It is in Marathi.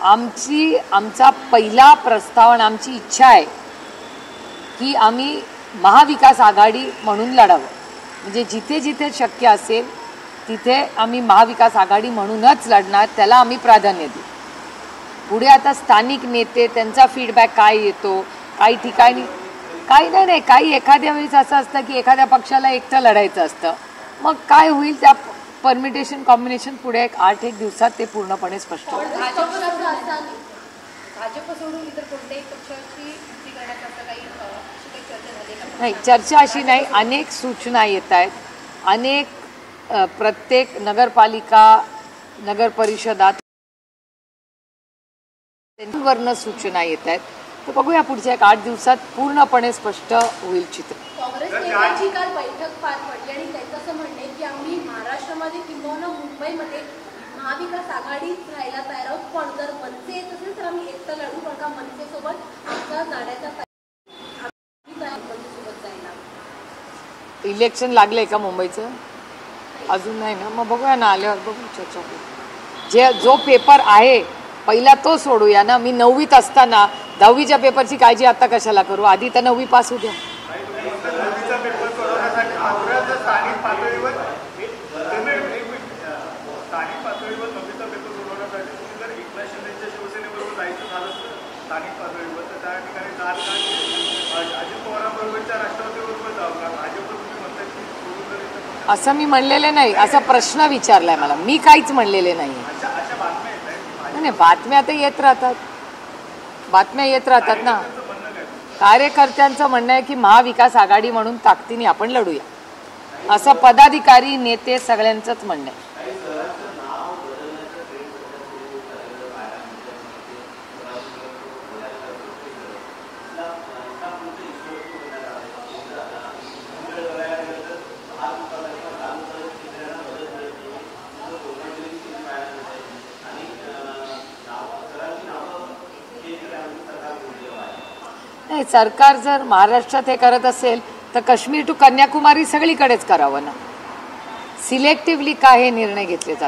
आमचा पहिला प्रस्ताव आणि आमची इच्छा आहे की आम्ही महाविकास आघाडी म्हणून लढावं, म्हणजे जिथे जिथे शक्य असेल तिथे आम्ही महाविकास आघाडी म्हणूनच लढणार, त्याला आम्ही प्राधान्य देऊ। पुढे आता स्थानिक नेते त्यांचा फीडबॅक काय येतो, काही ठिकाणी काही नाही, काही एखाद्या वेळेस असं असतं की एखाद्या पक्षाला एकटं लढायचं असतं, मग काय होईल त्या परमिटेशन कॉम्बिनेशन पुढे 8 दिवसात ते पूर्णपणे स्पष्ट होईल। नाही, चर्चा अशी नाही, अनेक सूचना येत आहेत, अनेक प्रत्येक नगरपालिका नगर परिषदात वर्ण सूचना येत आहेत, तर बघूया पुढच्या 8 दिवसात पूर्णपणे स्पष्ट होईल चित्र। काँग्रेस नेत्यांची काल बैठक पार पडली आणि त्यांचं असं म्हणणं आहे की आम्ही महाराष्ट्रामध्ये किंवा मुंबईमध्ये महाविकास आघाडीत राहायला तयार आहोत, पण जर मनसे येत असेल तर आम्ही एकटं लढू, पण का मनसेसोबत आमचा जाण्याचा इलेक्शन लागलंय का मुंबईचं? अजून नाही ना, मग बघूया ना, आल्यावर बघू, चर्चा करू। जो पेपर आहे पहिला तो सोडूया ना। मी 9वीत असताना 10वीच्या पेपरची काळजी आता कशाला करू, आधी तर 9वी पास होऊ द्या। असं मी म्हणलेले नाही, असा प्रश्न विचारलाय मला, मी काहीच म्हणलेले नाही। नाही, बातम्या तर येत राहतात, बातम्या येत राहतात ना। कार्यकर्त्यांचं म्हणणं आहे की महाविकास आघाडी म्हणून ताकदीने आपण लढूया, असं पदाधिकारी नेते सगळ्यांचंच म्हणणं आहे। नाही, सरकार जर महाराष्ट्रात हे करत असेल तर काश्मीर टू कन्याकुमारी सगळीकडेच करावं ना। सिलेक्टिव्हली काय हे निर्णय घेतले जातात।